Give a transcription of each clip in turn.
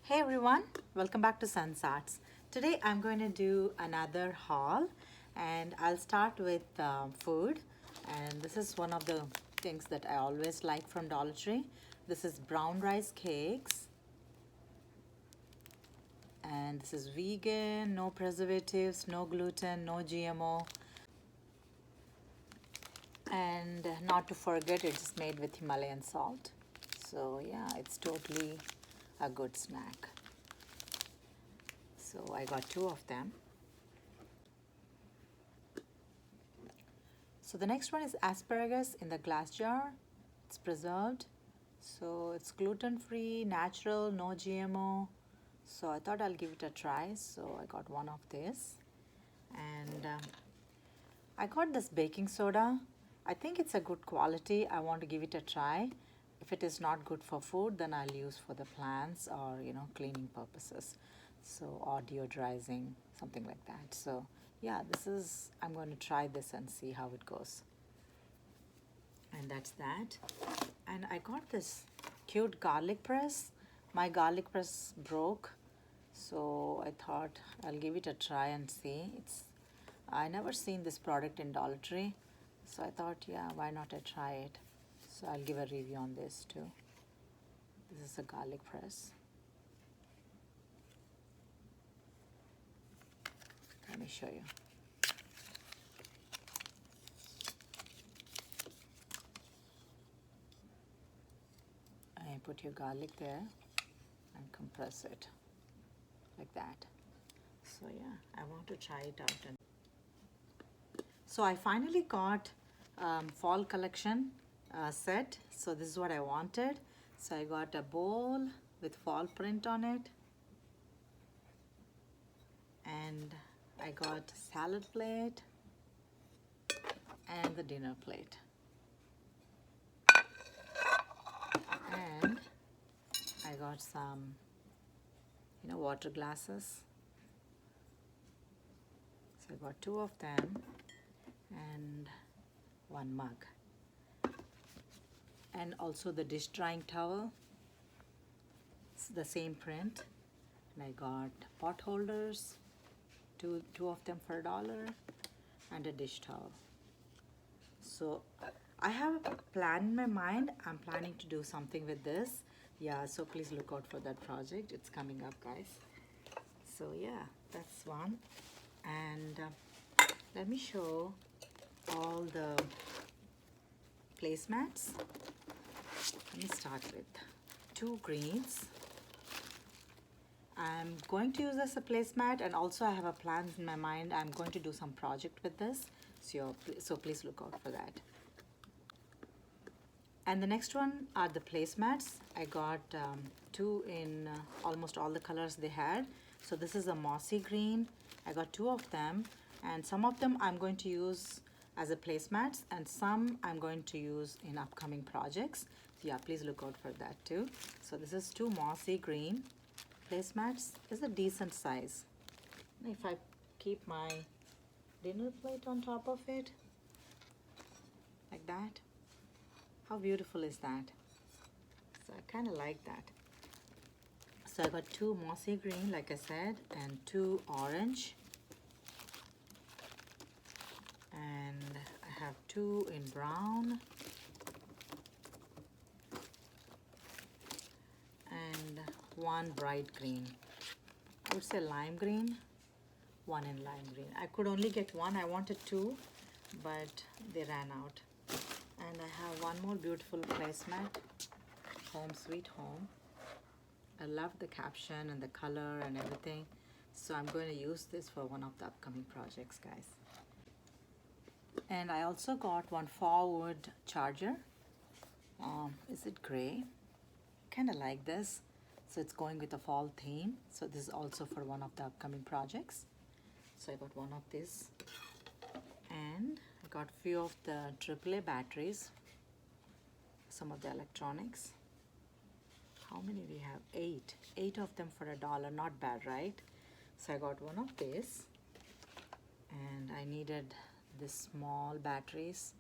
Hey everyone, welcome back to Sun's Arts. Today I'm going to do another haul and I'll start with food, and this is one of the things that I always like from Dollar Tree. This is brown rice cakes and this is vegan, no preservatives, no gluten, no GMO, and not to forget it's made with Himalayan salt. So yeah, it's totally a good snack. So I got 2 of them. So the next one is asparagus in the glass jar. It's preserved. So it's gluten-free, natural, no GMO. So I thought I'll give it a try. So I got one of this. And I got this baking soda. I think it's a good quality. I want to give it a try. If it is not good for food, then I'll use for the plants or, cleaning purposes. So, or deodorizing, something like that. So yeah, I'm going to try this and see how it goes. And that's that. And I got this cute garlic press. My garlic press broke, so I thought I'll give it a try and see. I never seen this product in Dollar Tree, so I thought, yeah, why not I try it. So I'll give a review on this too. This is a garlic press. Let me show you. I put your garlic there and compress it like that. So yeah, I want to try it out. So I finally got fall collection set. So this is what I wanted. So I got a bowl with fall print on it, and I got salad plate and the dinner plate, and I got some water glasses. So I got 2 of them and 1 mug, and also the dish drying towel. It's the same print. And I got pot holders, two of them for $1, and a dish towel. So I have a plan in my mind. I'm planning to do something with this. Yeah, so please look out for that project. It's coming up, guys. So yeah, that's one. And let me show all the placemats. Let me start with 2 greens. I'm going to use as a placemat, and also I have a plan in my mind. I'm going to do some project with this, so please look out for that. And the next one are the placemats. I got 2 in almost all the colors they had. So this is a mossy green. I got 2 of them, and some of them I'm going to use as a placemats, and some I'm going to use in upcoming projects. So yeah, please look out for that too. So this is 2 mossy green placemats. Is a decent size. If I keep my dinner plate on top of it like that, how beautiful is that? So I kind of like that. So I got 2 mossy green, like I said, and 2 orange, and I have 2 in brown, and 1 bright green. I would say lime green. 1 in lime green. I could only get 1. I wanted 2, but they ran out. And I have 1 more beautiful placemat, Home Sweet Home. I love the caption and the color and everything. So I'm going to use this for one of the upcoming projects, guys. And I also got 1 forward charger. Is it gray? Kind of like this. So it's going with the fall theme. So this is also for one of the upcoming projects. So I got 1 of this. And I got few of the AAA batteries. Some of the electronics. How many we have? 8. 8 of them for $1. Not bad, right? So I got 1 of this. And I needed this small batteries.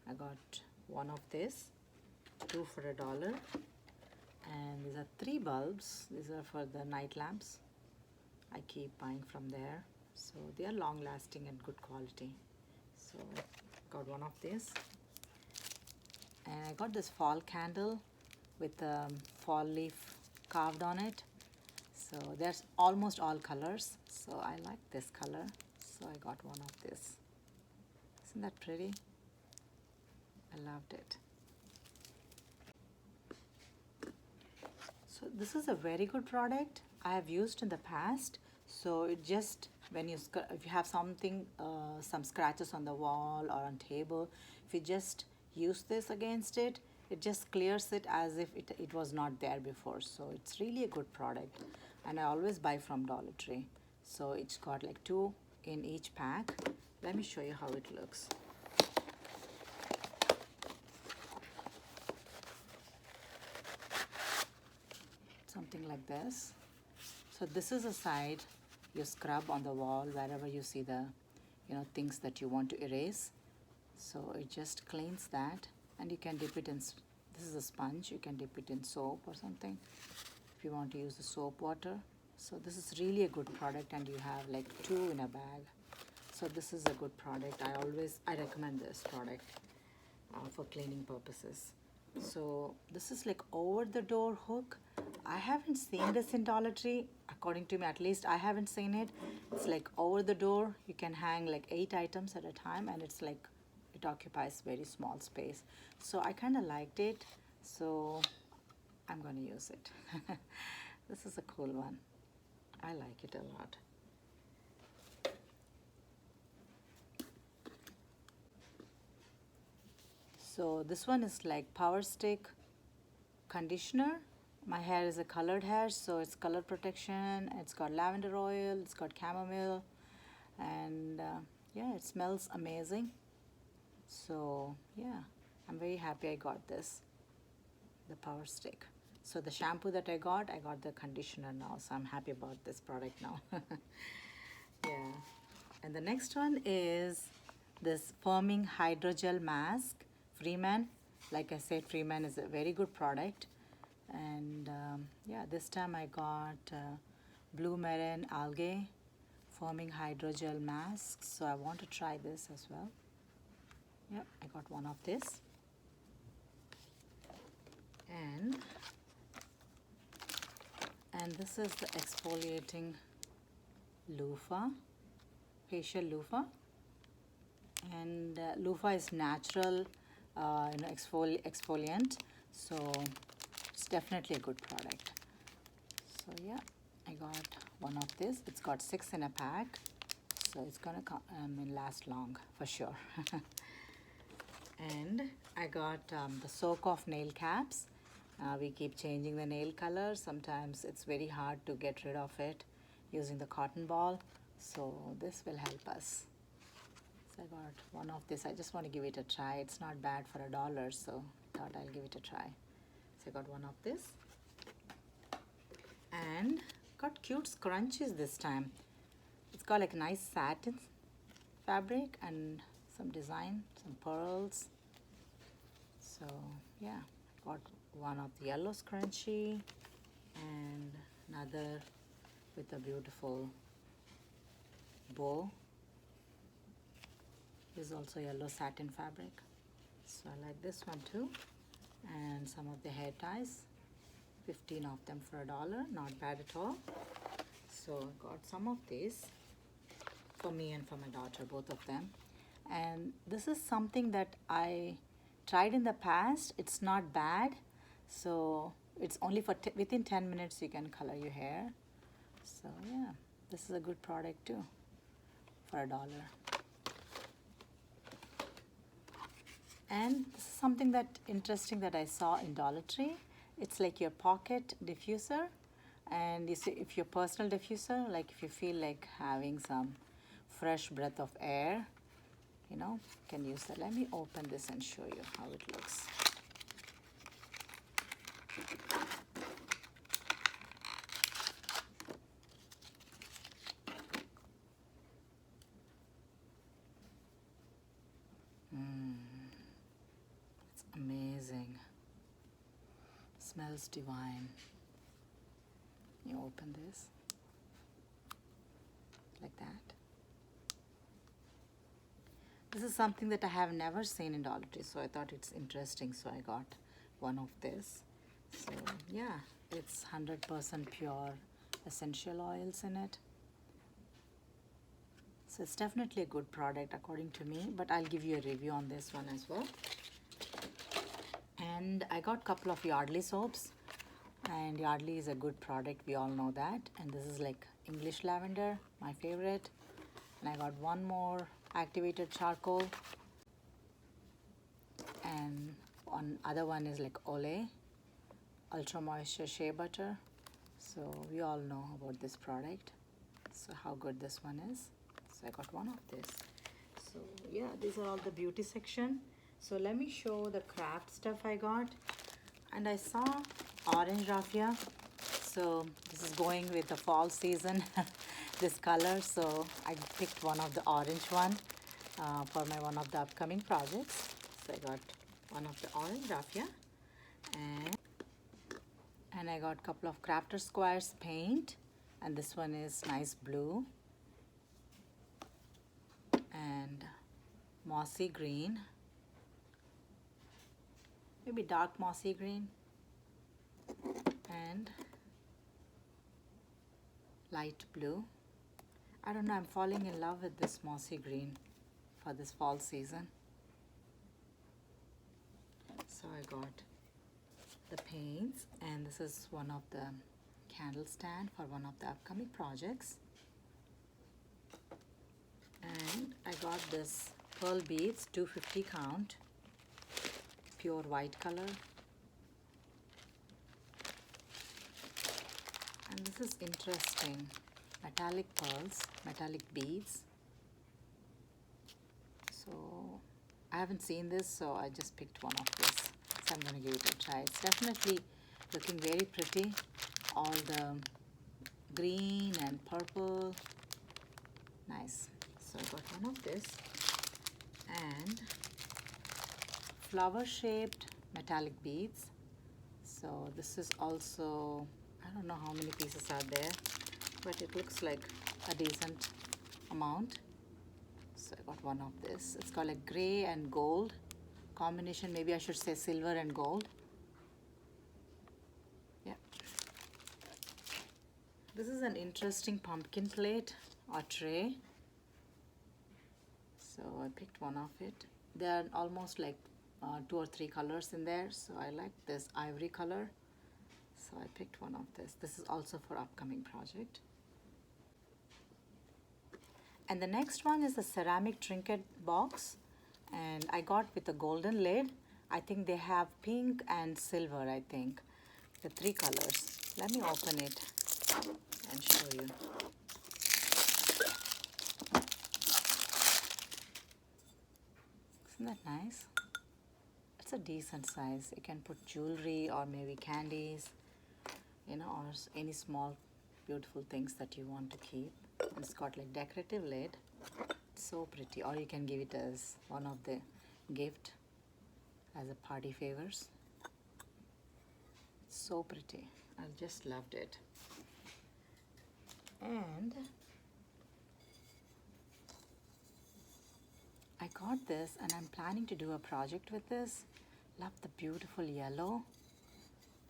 I got 1 of this. 2 for $1. And these are 3 bulbs. These are for the night lamps. I keep buying from there. So they are long lasting and good quality. So got one of these. And I got this fall candle with a fall leaf carved on it. So there's almost all colors. So I like this color. So I got one of this. Isn't that pretty? I loved it. So this is a very good product I have used in the past. So it just, when you if you have something, some scratches on the wall or on table, if you just use this against it, it just clears it as if it was not there before. So it's really a good product, and I always buy from Dollar Tree. So it's got like 2 in each pack. Let me show you how it looks. Something like this. So this is a side you scrub on the wall wherever you see the things that you want to erase. So it just cleans that, and you can dip it in, this is a sponge, you can dip it in soap or something if you want to use the soap water. So this is really a good product, and you have like 2 in a bag. So this is a good product. I recommend this product for cleaning purposes. So this is like over the door hook. I haven't seen this in Dollar Tree. According to me, at least I haven't seen it. It's like over the door. You can hang like 8 items at a time, and it's like it occupies very small space. So I kind of liked it. So I'm going to use it. This is a cool one. I like it a lot. So this one is like Power Stick conditioner. My hair is a colored hair, so it's color protection. It's got lavender oil, it's got chamomile, and yeah, it smells amazing. So yeah, I'm very happy I got this, the Power Stick. So the shampoo that I got the conditioner now, so I'm happy about this product now. Yeah. And the next one is this firming hydrogel mask, Freeman. Like I said, Freeman is a very good product. And yeah, this time I got blue marine algae firming hydrogel mask. So I want to try this as well. Yep, I got one of this. And this is the exfoliating loofah, facial loofah. And loofah is natural exfoliant, so it's definitely a good product. So yeah, I got one of this. It's got 6 in a pack, so it's gonna last long for sure. And I got the soak off nail caps. We keep changing the nail color. Sometimes it's very hard to get rid of it using the cotton ball, so this will help us. So I got one of this. I just want to give it a try. It's not bad for $1, so I thought I'll give it a try. So I got one of this. And got cute scrunchies this time. It's got like nice satin fabric and some design, some pearls. So yeah, got one of the yellow scrunchie and another with a beautiful bow. This is also yellow satin fabric. So I like this one too. And some of the hair ties, 15 of them for $1, not bad at all. So I got some of these for me and for my daughter, both of them. And this is something that I tried in the past. It's not bad. So it's only for within 10 minutes you can color your hair. So yeah, this is a good product too for $1. And this is something that interesting that I saw in Dollar Tree. It's like your pocket diffuser, and you see, if your personal diffuser, like if you feel like having some fresh breath of air, can use that. Let me open this and show you how it looks. It's amazing. Smells divine. You open this like that. This is something that I have never seen in Dollar Tree, so I thought it's interesting, so I got one of this. So yeah, it's 100% pure essential oils in it. So it's definitely a good product according to me, but I'll give you a review on this one as well. And I got a couple of Yardley soaps, and Yardley is a good product, we all know that. And this is like English lavender, my favorite. And I got one more activated charcoal, and one other one is like Olay Ultra Moisture Shea Butter. So we all know about this product, so how good this one is. So I got one of this. So yeah, these are all the beauty section. So let me show the craft stuff I got. And I saw orange raffia, so this is going with the fall season this color, so I picked one of the orange one for my one of the upcoming projects. So I got one of the orange raffia, and I got a couple of Crafter Squares paint, and this one is nice blue and mossy green, maybe dark mossy green, and light blue. I don't know, I'm falling in love with this mossy green for this fall season. So I got the paints, and this is one of the candle stand for one of the upcoming projects. And I got this pearl beads, 250 count, pure white color. And this is interesting, metallic pearls, metallic beads. So I haven't seen this, so I just picked one of this. So I'm going to give it a try. It's definitely looking very pretty. All the green and purple. Nice. So I got one of this. And flower shaped metallic beads. So this is also, I don't know how many pieces are there, but it looks like a decent amount. So I got one of this. It's called a gray and gold combination. Maybe I should say silver and gold. Yeah. This is an interesting pumpkin plate or tray. So I picked one of it. There are almost like 2 or 3 colors in there. So I like this ivory color. So I picked one of this. This is also for upcoming project. And the next one is a ceramic trinket box, and I got with a golden lid. I think they have pink and silver, I think, the 3 colors. Let me open it and show you. Isn't that nice? It's a decent size. You can put jewelry or maybe candies, you know, or any small beautiful things that you want to keep. And it's got like decorative lid. It's so pretty. Or you can give it as one of the gift as a party favors. It's so pretty. I just loved it. And I got this, and I'm planning to do a project with this. Love the beautiful yellow,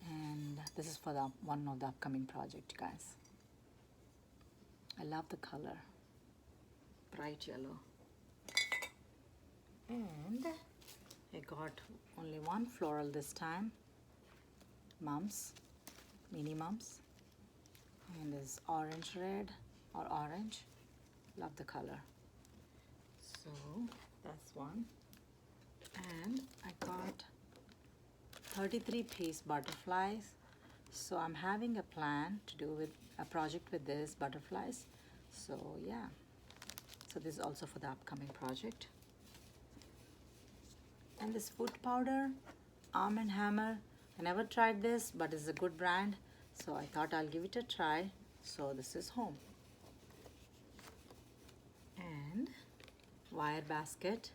and this is for the one of the upcoming project, guys. I love the color, bright yellow. And I got only one floral this time, mums, mini mums, and this orange red or orange. Love the color. So that's one. And I got 33 piece butterflies. So I'm having a plan to do with a project with this butterflies. So yeah, so this is also for the upcoming project. And this food powder, Arm & Hammer. I never tried this, but it's a good brand, so I thought I'll give it a try. So this is home. And wire basket.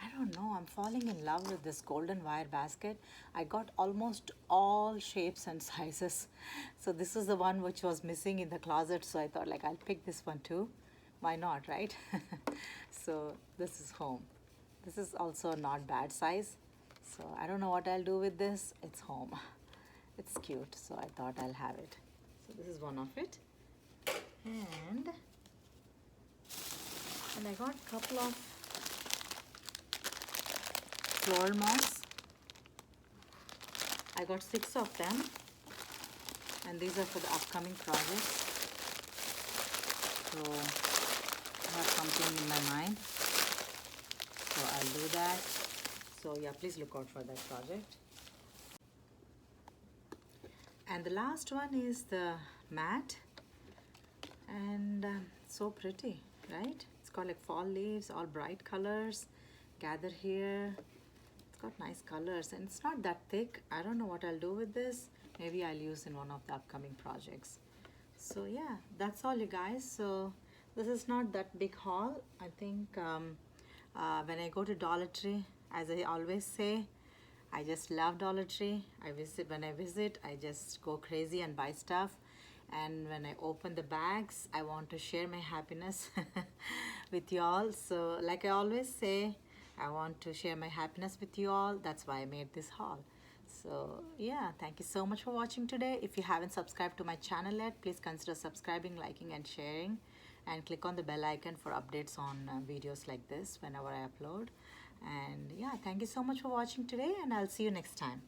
I don't know, I'm falling in love with this golden wire basket. I got almost all shapes and sizes. So this is the one which was missing in the closet, so I thought like I'll pick this one too. Why not, right? So this is home. This is also not bad size. So I don't know what I'll do with this. It's home. It's cute, so I thought I'll have it. So this is one of it. And I got a couple of floral moss. I got 6 of them, and these are for the upcoming projects. So I have something in my mind, so I'll do that. So yeah, please look out for that project. And the last one is the mat, and so pretty, right? It's got like fall leaves, all bright colors gathered here. It's got nice colors, and it's not that thick. I don't know what I'll do with this. Maybe I'll use in one of the upcoming projects. So yeah, that's all, you guys. So this is not that big haul. I think when I go to Dollar Tree, as I always say, I just love Dollar Tree. When I visit, I just go crazy and buy stuff. And when I open the bags, I want to share my happiness with you all. So like I always say, I want to share my happiness with you all. That's why I made this haul. So yeah, thank you so much for watching today. If you haven't subscribed to my channel yet, please consider subscribing, liking and sharing, and click on the bell icon for updates on videos like this whenever I upload. And yeah, thank you so much for watching today, and I'll see you next time.